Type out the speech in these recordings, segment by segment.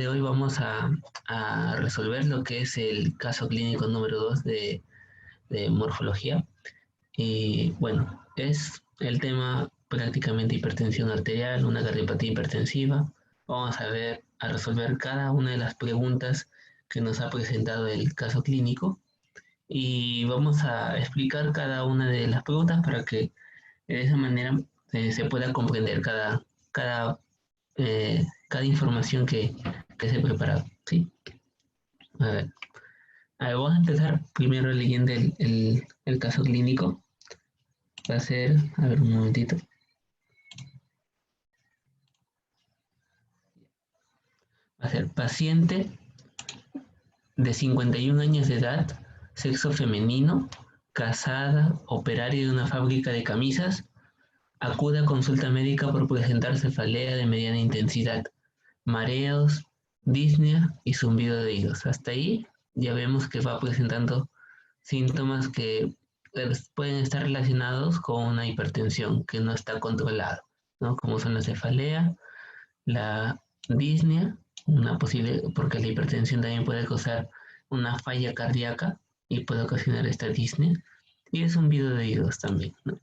De hoy vamos a resolver lo que es el caso clínico número 2 de morfología. Y bueno, es el tema prácticamente hipertensión arterial, una cardiopatía hipertensiva. Vamos a resolver cada una de las preguntas que nos ha presentado el caso clínico y vamos a explicar cada una de las preguntas para que de esa manera se pueda comprender cada información que se ha preparado, ¿sí? A ver, vamos a empezar primero leyendo el caso clínico. Va a ser, a ver un momentito. Va a ser paciente de 51 años de edad, sexo femenino, casada, operaria de una fábrica de camisas, acude a consulta médica por presentar cefalea de mediana intensidad, mareos, disnea y zumbido de oídos. Hasta ahí ya vemos que va presentando síntomas que pueden estar relacionados con una hipertensión que no está controlada, ¿no? Como son la cefalea, la disnea, una posible, porque la hipertensión también puede causar una falla cardíaca y puede ocasionar esta disnea, y el zumbido de oídos también, ¿no?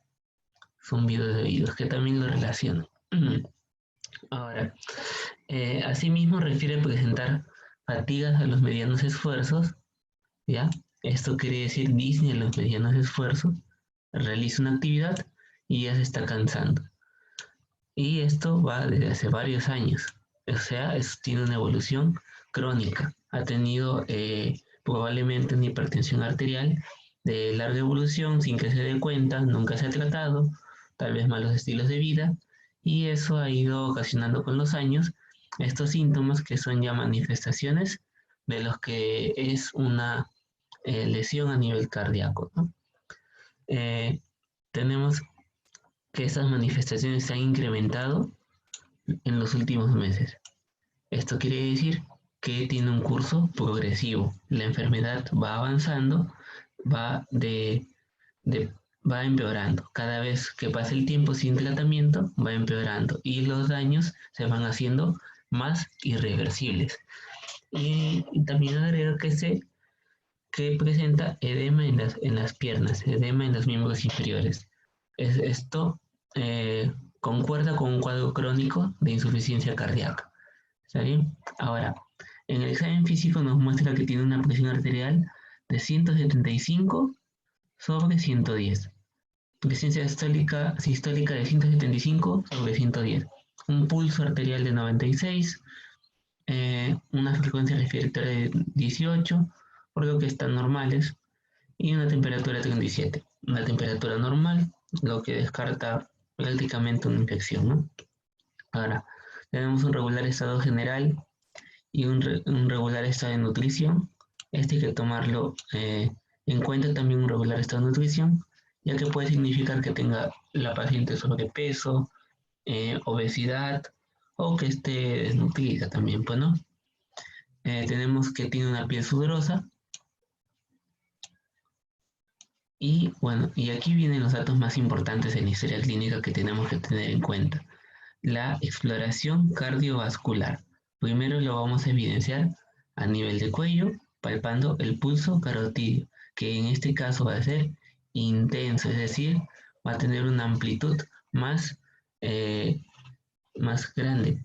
Zumbido de oídos, que también lo relacionan. Ahora, asimismo refiere presentar fatigas a los medianos esfuerzos, ¿ya? Esto quiere decir disnea a los medianos esfuerzos, realiza una actividad y ya se está cansando. Y esto va desde hace varios años, o sea, tiene una evolución crónica. Ha tenido probablemente una hipertensión arterial de larga evolución sin que se dé cuenta, nunca se ha tratado, tal vez malos estilos de vida, y eso ha ido ocasionando con los años estos síntomas que son ya manifestaciones de los que es una lesión a nivel cardíaco, ¿no? Tenemos que esas manifestaciones se han incrementado en los últimos meses. Esto quiere decir que tiene un curso progresivo. La enfermedad va avanzando, va, de, va empeorando. Cada vez que pasa el tiempo sin tratamiento, va empeorando y los daños se van haciendo más irreversibles. Y también agrega que presenta edema en las piernas, edema en los miembros inferiores. Esto concuerda con un cuadro crónico de insuficiencia cardíaca. ¿Está bien? Ahora, en el examen físico nos muestra que tiene una presión arterial de 175 sobre 110. Presión sistólica de 175 sobre 110. Un pulso arterial de 96, una frecuencia respiratoria de 18, por lo que están normales, y una temperatura de 37. Una temperatura normal, lo que descarta prácticamente una infección, ¿no? Ahora, tenemos un regular estado general y un regular estado de nutrición. Este hay que tomarlo en cuenta también un regular estado de nutrición, ya que puede significar que tenga la paciente sobrepeso, obesidad o que esté desnutrida también, pues, ¿no? Tenemos que tiene una piel sudorosa y bueno, y aquí vienen los datos más importantes en la historia clínica que tenemos que tener en cuenta. La exploración cardiovascular. Primero lo vamos a evidenciar a nivel de cuello, palpando el pulso carotídeo, que en este caso va a ser intenso, es decir, va a tener una amplitud más, eh, más grande.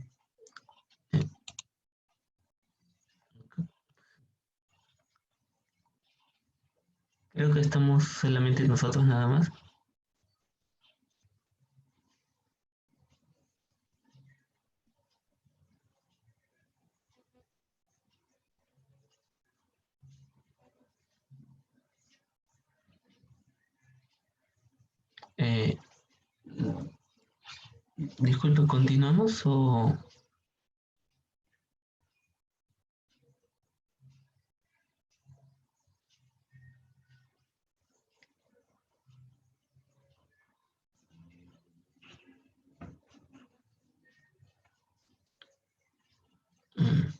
Creo que estamos solamente nosotros nada más. Eh, Disculpe, ¿continuamos o...? Mm,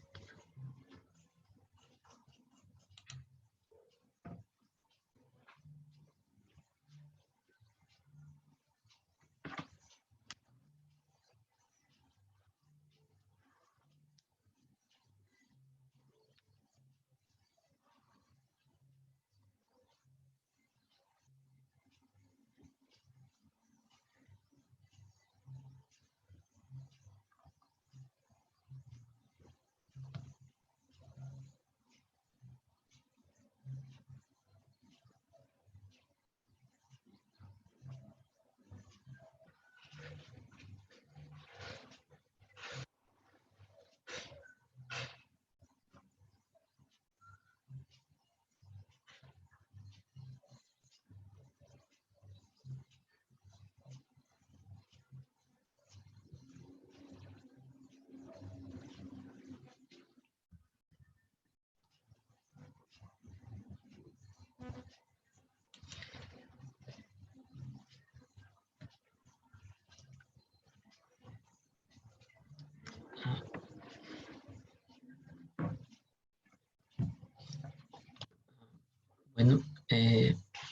Bueno,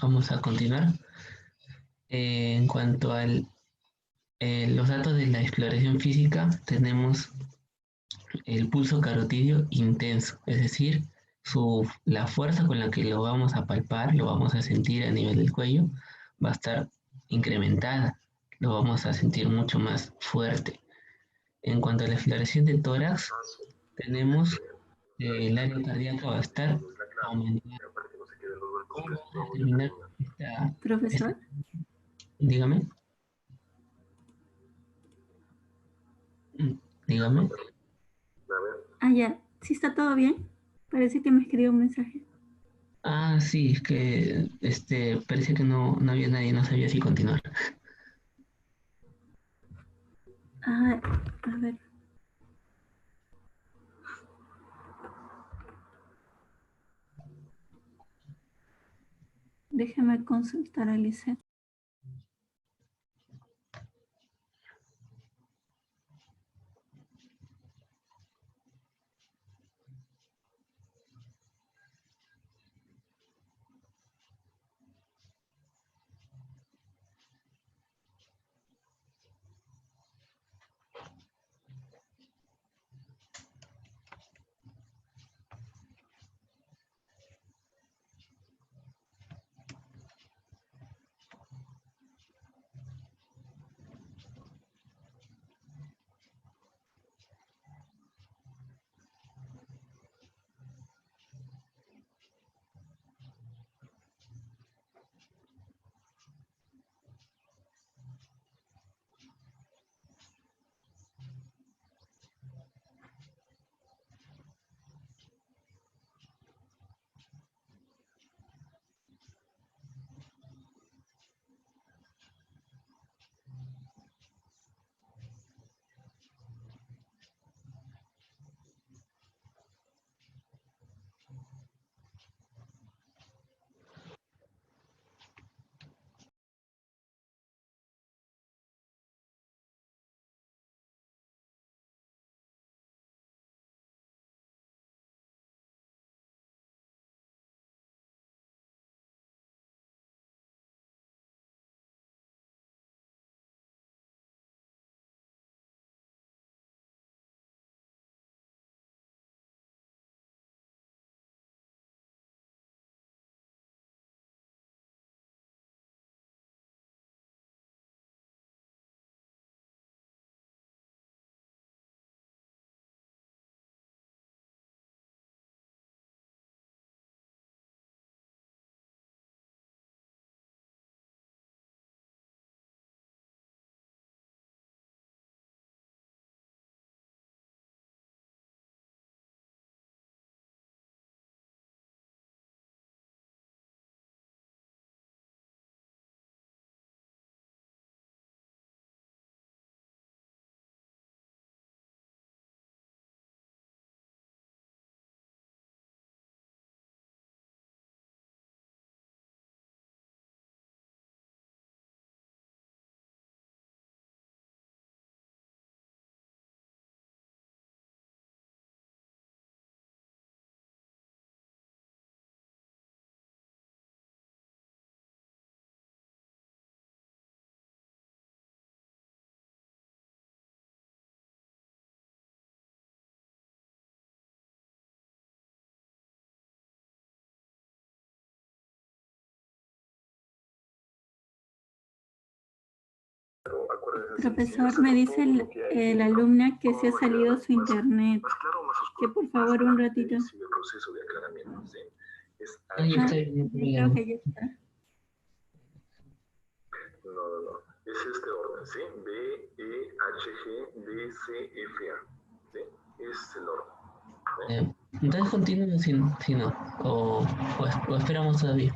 vamos a continuar. En cuanto a los datos de la exploración física, tenemos el pulso carotidio intenso, es decir, la fuerza con la que lo vamos a palpar, lo vamos a sentir a nivel del cuello, va a estar incrementada, lo vamos a sentir mucho más fuerte. En cuanto a la exploración de tórax, tenemos el área cardíaca va a estar aumentada. ¿Cómo vamos a determinar Profesor, dígame, dígame? ya, ¿sí está todo bien? Parece que me escribió un mensaje. Ah, sí, es que parece que no había nadie, no sabía si continuar. Ah, a ver, déjeme consultar a Lisette. Profesor, me dice la alumna que se ha salido su internet. Que por favor un ratito. Ahí Ajá, está bien, no hay creo problema. que ya está. Es este orden, ¿sí? B, E, H, G, D, C, F, A. ¿Sí? Es el orden. Entonces continúo si no, o esperamos todavía.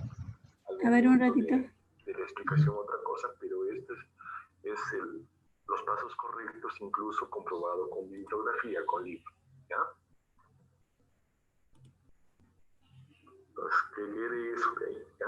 A ver, un ratito. De la explicación otra cosa, pero este es los pasos correctos, incluso comprobado con bibliografía, con libro. ¿Ya? Entonces, ¿qué quiere eso de ahí? ¿Ya?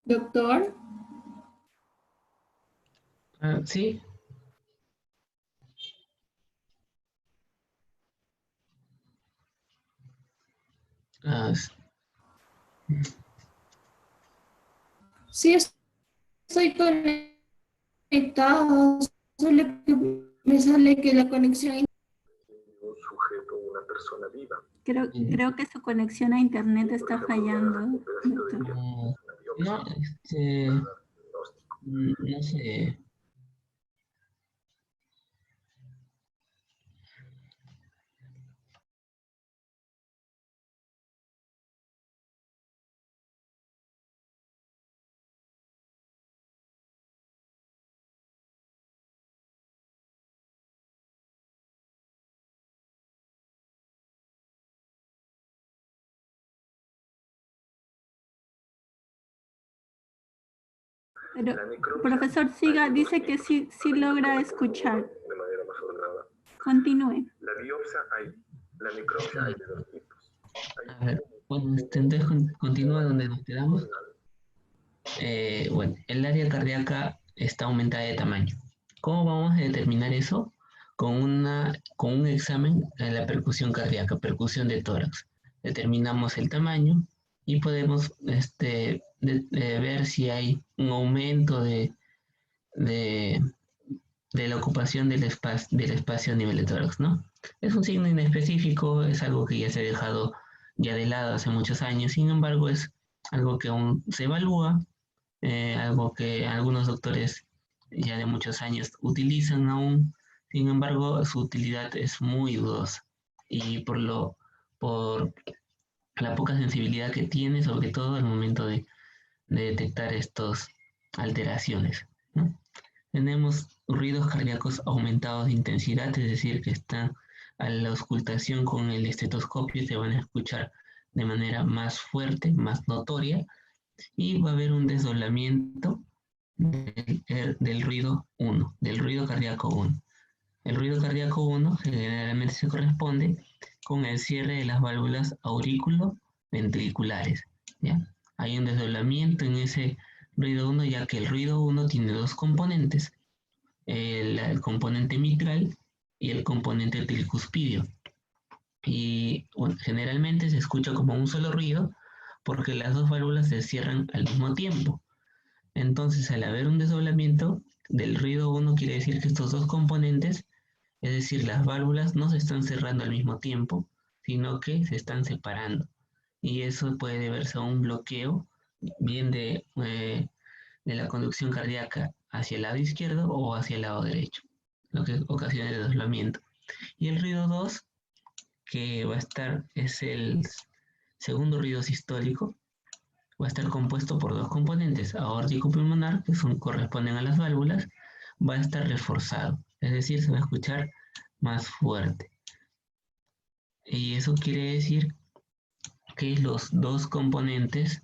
Doctor, Sí. Ah, sí estoy conectado, solo que me sale que la conexión Un sujeto, una persona viva. Creo que su conexión a internet está fallando, Un pedacito de doctor. piel, una no, biopsia, diagnóstico. no sé. Pero, La necropsia, profesor, siga, dice que sí logra escuchar. de manera más ordenada. Continúe. La biopsia hay, la necropsia hay de dos tipos. A ver, bueno, entonces continúa donde nos quedamos. Bueno, el área cardíaca está aumentada de tamaño. ¿Cómo vamos a determinar eso? Con un examen de la percusión cardíaca, percusión de tórax. Determinamos el tamaño y podemos ver si hay un aumento de, de la ocupación del espacio a nivel de tórax, ¿no? Es un signo inespecífico, es algo que ya se ha dejado ya de lado hace muchos años, sin embargo es algo que aún se evalúa, algo que algunos doctores ya de muchos años utilizan aún, sin embargo su utilidad es muy dudosa y por la poca sensibilidad que tiene, sobre todo al momento de detectar estas alteraciones, ¿no? Tenemos ruidos cardíacos aumentados de intensidad, es decir, que están a la auscultación con el estetoscopio y se van a escuchar de manera más fuerte, más notoria, y va a haber un desdoblamiento del ruido 1, del ruido cardíaco 1. El ruido cardíaco 1 generalmente se corresponde con el cierre de las válvulas auriculo-ventriculares, ¿ya? Hay un desdoblamiento en ese ruido 1, ya que el ruido 1 tiene dos componentes, el componente mitral y el componente tricuspidio. Y bueno, generalmente se escucha como un solo ruido porque las dos válvulas se cierran al mismo tiempo. Entonces, al haber un desdoblamiento del ruido 1, quiere decir que estos dos componentes, es decir, las válvulas no se están cerrando al mismo tiempo, sino que se están separando. Y eso puede deberse a un bloqueo, bien de la conducción cardíaca hacia el lado izquierdo o hacia el lado derecho, lo que ocasiona el desdoblamiento. Y el ruido 2, que va a estar, es el segundo ruido sistólico, va a estar compuesto por dos componentes, aórtico pulmonar, que corresponden a las válvulas, va a estar reforzado, es decir, se va a escuchar más fuerte. Y eso quiere decir que los dos componentes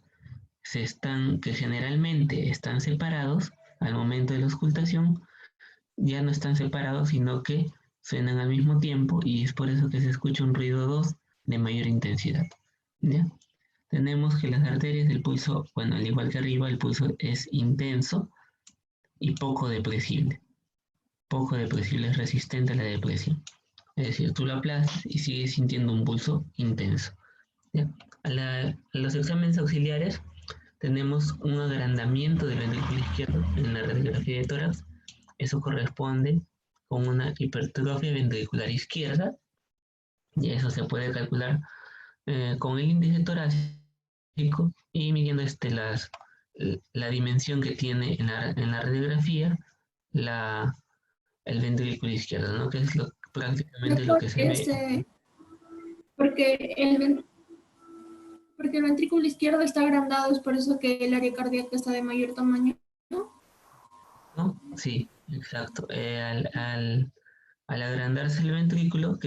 que generalmente están separados al momento de la auscultación, ya no están separados, sino que suenan al mismo tiempo y es por eso que se escucha un ruido 2 de mayor intensidad, ¿ya? Tenemos que las arterias del pulso, bueno, al igual que arriba, el pulso es intenso y poco depresible. Poco depresible, es resistente a la depresión. Es decir, tú lo aplastas y sigues sintiendo un pulso intenso, ¿ya? A los exámenes auxiliares tenemos un agrandamiento del ventrículo izquierdo en la radiografía de tórax. Eso corresponde con una hipertrofia ventricular izquierda, y eso se puede calcular con el índice torácico y midiendo la dimensión que tiene en la radiografía el ventrículo izquierdo, ¿no? Que es prácticamente lo doctor, que se ve. porque porque el ventrículo izquierdo está agrandado, es por eso que el área cardíaca está de mayor tamaño, ¿no? ¿No? Sí, exacto. Al agrandarse el ventrículo,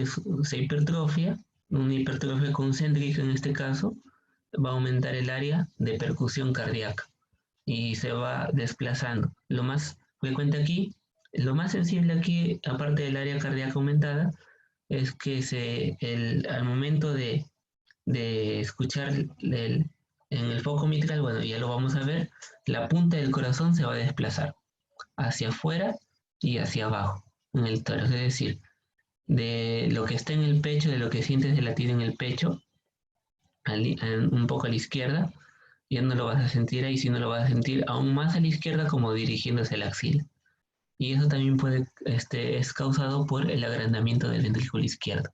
se hipertrofia, una hipertrofia concéntrica en este caso, va a aumentar el área de percusión cardíaca y se va desplazando. Lo más frecuente aquí, lo más sensible aquí, aparte del área cardíaca aumentada, es que al momento de escuchar En el foco mitral, bueno, ya lo vamos a ver, la punta del corazón se va a desplazar hacia afuera y hacia abajo en el tórax, es decir, de lo que está en el pecho, de lo que sientes de latir en el pecho, un poco a la izquierda, ya no lo vas a sentir ahí, sino lo vas a sentir aún más a la izquierda como dirigiéndose a la axila. Y eso también es causado por el agrandamiento del ventrículo izquierdo.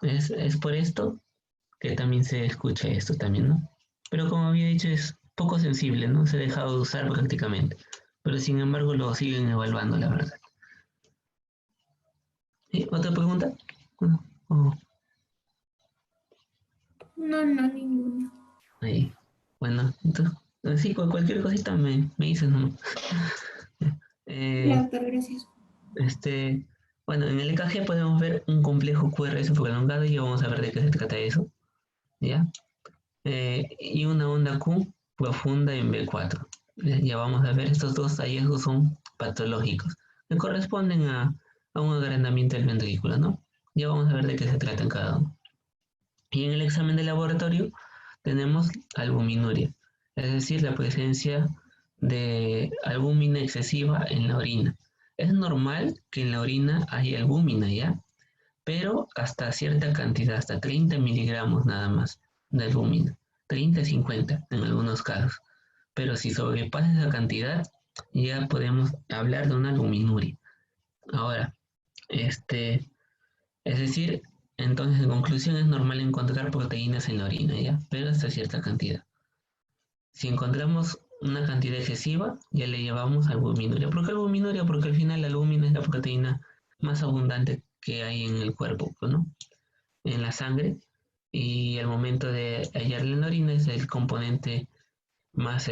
Es por esto que también se escucha esto también, ¿no? Pero como había dicho, es poco sensible, ¿no? Se ha dejado de usar prácticamente. Pero sin embargo lo siguen evaluando, la verdad. ¿Sí? ¿Otra pregunta? Oh, No, no, ninguna. ahí. Bueno, entonces, sí, cualquier cosita me dices, ¿no? Ya, Eh, doctor, gracias. bueno, en el EKG podemos ver un complejo QRS prolongado y vamos a ver de qué se trata eso, ¿ya? Y una onda Q profunda en B4. Ya vamos a ver, estos dos hallazgos son patológicos, que corresponden a un agrandamiento del ventrículo, ¿no? Ya vamos a ver de qué se trata en cada uno. Y en el examen de laboratorio tenemos albuminuria, es decir, la presencia de albúmina excesiva en la orina. Es normal que en la orina haya albúmina, ¿ya? Pero hasta cierta cantidad, hasta 30 miligramos nada más de albúmina, 30-50 en algunos casos. Pero si sobrepasa esa cantidad, ya podemos hablar de una albuminuria. Ahora, es decir, entonces en conclusión es normal encontrar proteínas en la orina, ¿ya? Pero hasta cierta cantidad. Si encontramos una cantidad excesiva, ya le llevamos albuminuria. ¿Por qué albuminuria? Porque al final la albúmina es la proteína más abundante que hay en el cuerpo, ¿no? En la sangre, y al momento de hallarla en la orina es el componente más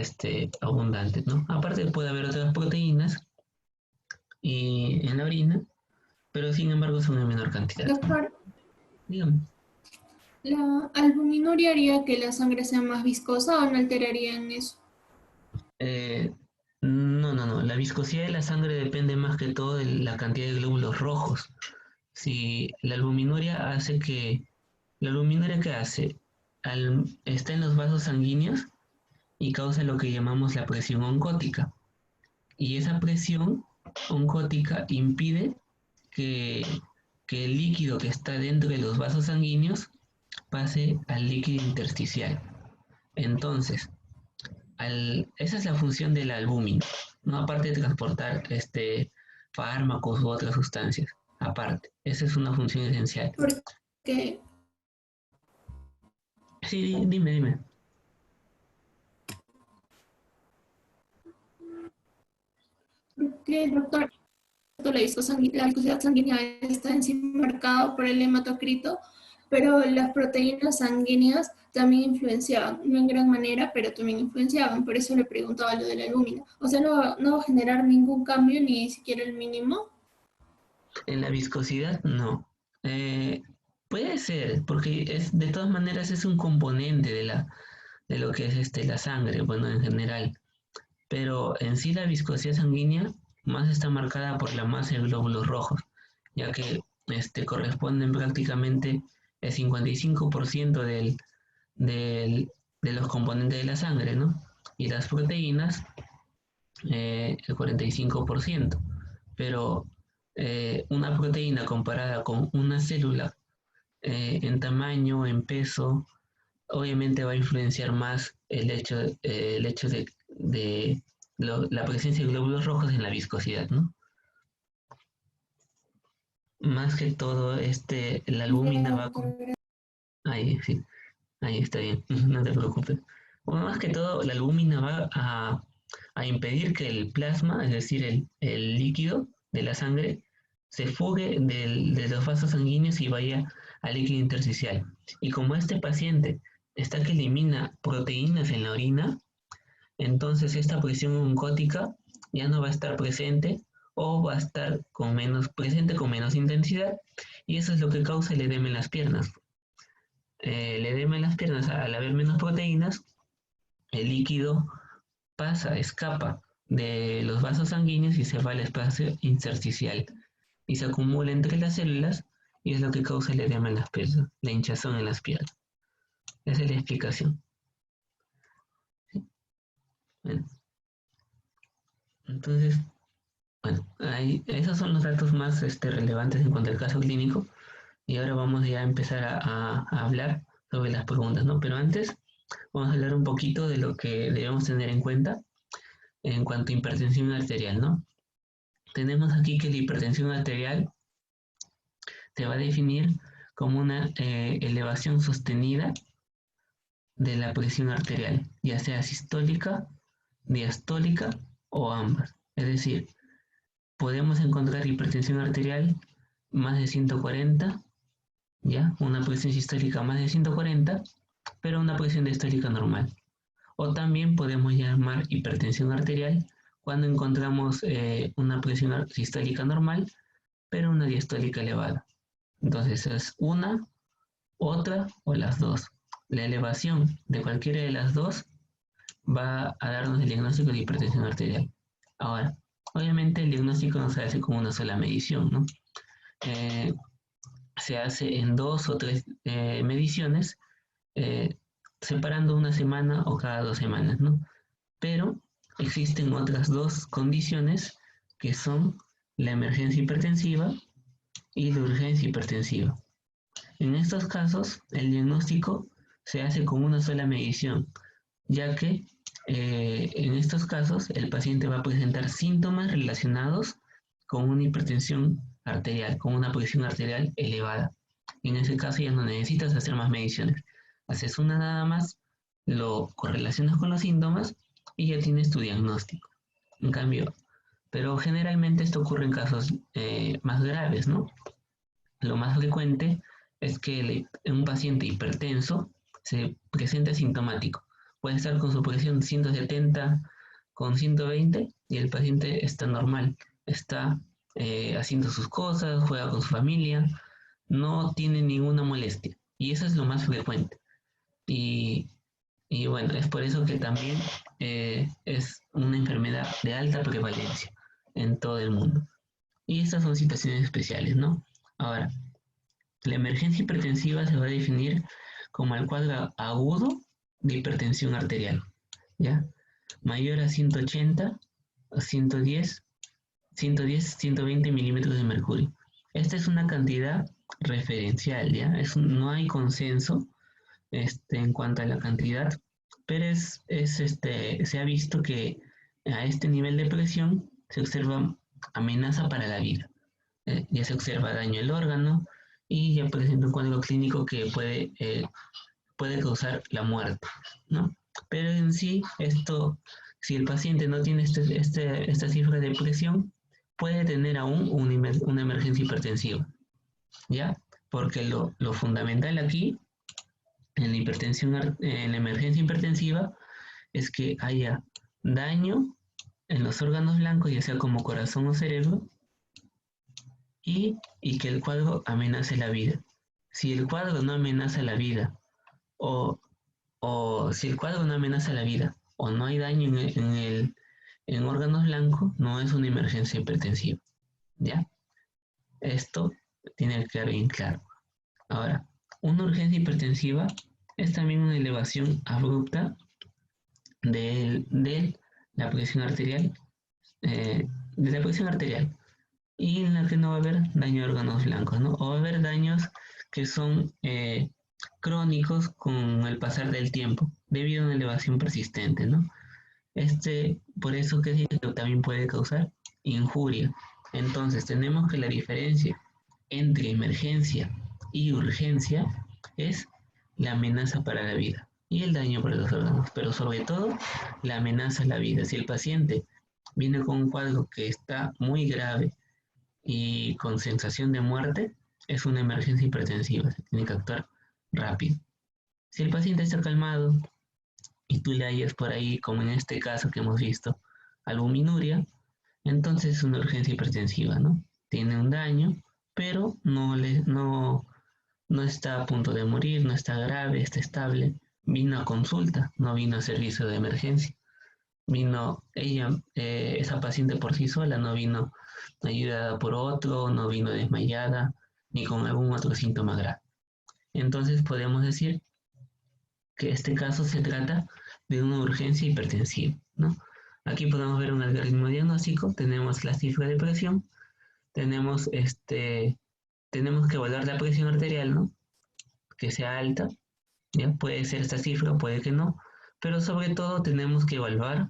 abundante, ¿no? Aparte puede haber otras proteínas en la orina, pero sin embargo son en menor cantidad. Doctor, Dígame. ¿la albuminuria haría que la sangre sea más viscosa o no alteraría en eso? No. La viscosidad de la sangre depende más que todo de la cantidad de glóbulos rojos. Si la albuminuria hace que... ¿La albuminuria qué hace? Está en los vasos sanguíneos y causa lo que llamamos la presión oncótica. Y esa presión oncótica impide que, que el líquido que está dentro de los vasos sanguíneos pase al líquido intersticial. Entonces, esa es la función de la albúmina, no aparte de transportar fármacos u otras sustancias, aparte. Esa es una función esencial. Porque, Sí, dime. porque, doctor, la viscosidad sanguínea está en sí marcada por el hematocrito, pero las proteínas sanguíneas también influenciaban, no en gran manera, pero también influenciaban. Por eso le preguntaba lo de la albúmina. O sea, no va a generar ningún cambio, ni siquiera el mínimo. En la viscosidad, no. Eh, Puede ser, porque de todas maneras es un componente de lo que es la sangre, bueno, en general. Pero en sí la viscosidad sanguínea más está marcada por la masa de glóbulos rojos, ya que corresponden prácticamente el 55% de los componentes de la sangre, ¿no? Y las proteínas, el 45%. Pero una proteína comparada con una célula en tamaño, en peso, obviamente va a influenciar más el hecho de la presencia de glóbulos rojos en la viscosidad, ¿no? Más que todo, la albúmina va con... Ahí, sí, ahí está bien, no te preocupes. Bueno, más que todo, la albúmina va a impedir que el plasma, es decir, el líquido de la sangre, se fugue de los vasos sanguíneos y vaya al líquido intersticial. Y como este paciente está que elimina proteínas en la orina, entonces esta presión oncótica ya no va a estar presente o va a estar presente con menos intensidad, y eso es lo que causa el edema en las piernas. El edema en las piernas, al haber menos proteínas, el líquido escapa de los vasos sanguíneos y se va al espacio intersticial y se acumula entre las células, y es lo que causa el edema en las piernas, la hinchazón en las piernas. Esa es la explicación. Bueno, entonces, bueno, esos son los datos más relevantes en cuanto al caso clínico. Y ahora vamos ya a empezar a hablar sobre las preguntas, ¿no? Pero antes vamos a hablar un poquito de lo que debemos tener en cuenta en cuanto a hipertensión arterial, ¿no? Tenemos aquí que la hipertensión arterial se va a definir como una elevación sostenida de la presión arterial, ya sea sistólica, diastólica o ambas. Es decir, podemos encontrar hipertensión arterial más de 140, ¿ya? Una presión sistólica más de 140, pero una presión diastólica normal. O también podemos llamar hipertensión arterial cuando encontramos una presión sistólica normal, pero una diastólica elevada. Entonces es una, otra o las dos. La elevación de cualquiera de las dos va a darnos el diagnóstico de hipertensión arterial. Ahora, obviamente el diagnóstico no se hace con una sola medición, ¿no? Se hace en 2 o 3 mediciones, separando una semana o cada 2 semanas, ¿no? Pero existen otras 2 condiciones que son la emergencia hipertensiva y la urgencia hipertensiva. En estos casos, el diagnóstico se hace con una sola medición, ya que en estos casos el paciente va a presentar síntomas relacionados con una hipertensión arterial, con una presión arterial elevada. En ese caso ya no necesitas hacer más mediciones. Haces una nada más, lo correlacionas con los síntomas y ya tienes tu diagnóstico. En cambio, pero generalmente esto ocurre en casos más graves, ¿no? Lo más frecuente es que un paciente hipertenso se presente asintomático. Puede estar con su presión 170 con 120 y el paciente está normal, está haciendo sus cosas, juega con su familia, no tiene ninguna molestia. Y eso es lo más frecuente. Y bueno, es por eso que también es una enfermedad de alta prevalencia en todo el mundo. Y estas son situaciones especiales, ¿no? Ahora, la emergencia hipertensiva se va a definir como el cuadro agudo de hipertensión arterial, ¿ya? Mayor a 180, 110, 120 milímetros de mercurio. Esta es una cantidad referencial, ¿ya? No hay consenso en cuanto a la cantidad, pero se ha visto que a este nivel de presión se observa amenaza para la vida. Ya se observa daño al órgano y ya presenta un cuadro clínico que puede causar la muerte, ¿no? Pero en sí, si el paciente no tiene esta cifra de presión, puede tener aún una emergencia hipertensiva, ¿ya? Porque lo fundamental aquí, en la emergencia hipertensiva, es que haya daño en los órganos blancos, ya sea como corazón o cerebro, y que el cuadro amenace la vida. Si el cuadro no amenaza la vida, o si el cuadro no amenaza la vida, o no hay daño en órganos blancos, no es una emergencia hipertensiva, ¿ya? Esto tiene que quedar bien claro. Ahora, una urgencia hipertensiva es también una elevación abrupta de la presión arterial, y en la que no va a haber daño a órganos blancos, ¿no? O va a haber daños que son crónicos con el pasar del tiempo, debido a una elevación persistente, ¿no? Por eso que también puede causar injuria. Entonces, tenemos que la diferencia entre emergencia y urgencia es la amenaza para la vida y el daño para los órganos, pero sobre todo la amenaza a la vida. Si el paciente viene con un cuadro que está muy grave y con sensación de muerte, es una emergencia hipertensiva, se tiene que actuar rápido. Si el paciente está calmado y tú le hallas por ahí, como en este caso que hemos visto, albuminuria, entonces es una urgencia hipertensiva, ¿no? Tiene un daño, pero no está a punto de morir, no está grave, está estable. Vino a consulta, no vino a servicio de emergencia. Vino esa paciente por sí sola, no vino ayudada por otro, no vino desmayada, ni con algún otro síntoma grave. Entonces podemos decir que este caso se trata de una urgencia hipertensiva, ¿no? Aquí podemos ver un algoritmo diagnóstico, tenemos la cifra de presión, tenemos que evaluar la presión arterial, ¿no? Que sea alta, ¿ya? Puede ser esta cifra, puede que no, pero sobre todo tenemos que evaluar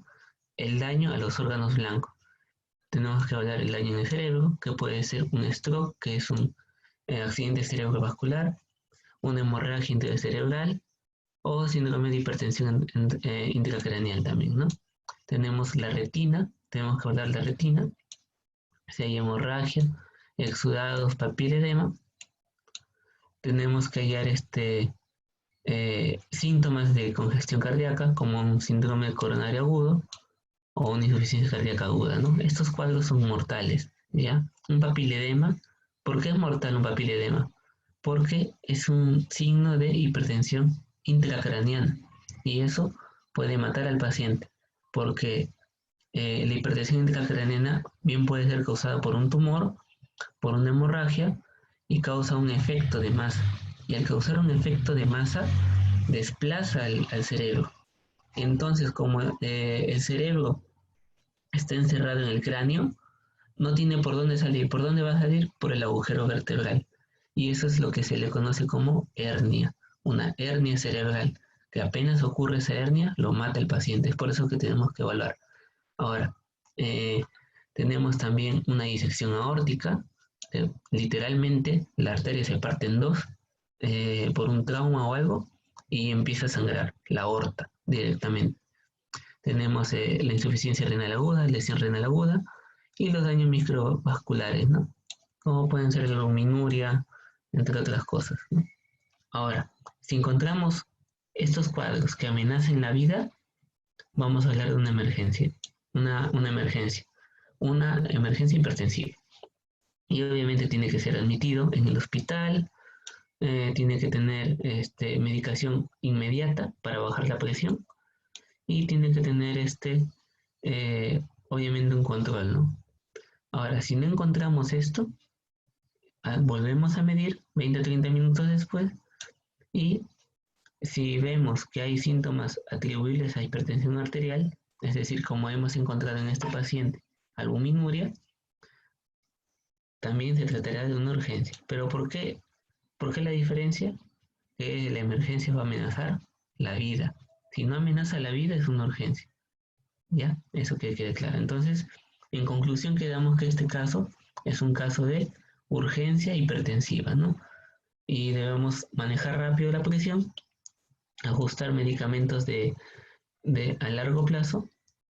el daño a los órganos blancos. Tenemos que evaluar el daño en el cerebro, que puede ser un stroke, que es un accidente cerebrovascular, una hemorragia intracerebral o síndrome de hipertensión intracraneal también, ¿no? Tenemos la retina, tenemos que evaluar la retina, si hay hemorragia, exudados, papiledema. Tenemos que hallar síntomas de congestión cardíaca, como un síndrome coronario agudo o una insuficiencia cardíaca aguda, ¿no? Estos cuadros son mortales, ¿ya? Un papiledema, ¿por qué es mortal un papiledema? Porque es un signo de hipertensión intracraneal y eso puede matar al paciente, porque la hipertensión intracraneana bien puede ser causada por un tumor, por una hemorragia y causa un efecto de masa. Y al causar un efecto de masa, desplaza al cerebro. Entonces, como el cerebro está encerrado en el cráneo, no tiene por dónde salir. ¿Por dónde va a salir? Por el agujero vertebral. Y eso es lo que se le conoce como hernia, una hernia cerebral, que apenas ocurre esa hernia, lo mata el paciente. Es por eso que tenemos que evaluar. Ahora, tenemos también una disección aórtica. Literalmente, la arteria se parte en dos por un trauma o algo y empieza a sangrar la aorta directamente. Tenemos la insuficiencia renal aguda, lesión renal aguda y los daños microvasculares, ¿no? Como pueden ser la albuminuria, entre otras cosas, ¿no? Ahora, si encontramos estos cuadros que amenazan la vida, vamos a hablar de una emergencia, una emergencia hipertensiva. Y obviamente tiene que ser admitido en el hospital, tiene que tener medicación inmediata para bajar la presión y tiene que tener obviamente un control, ¿no? Ahora, si no encontramos esto, volvemos a medir 20 o 30 minutos después y si vemos que hay síntomas atribuibles a hipertensión arterial, es decir, como hemos encontrado en este paciente, albuminuria, también se tratará de una urgencia. ¿Pero por qué la diferencia? Que la emergencia va a amenazar la vida. Si no amenaza la vida, es una urgencia. ¿Ya? Eso que quede claro. Entonces, en conclusión, quedamos que este caso es un caso de urgencia hipertensiva, ¿no? Y debemos manejar rápido la presión, ajustar medicamentos a largo plazo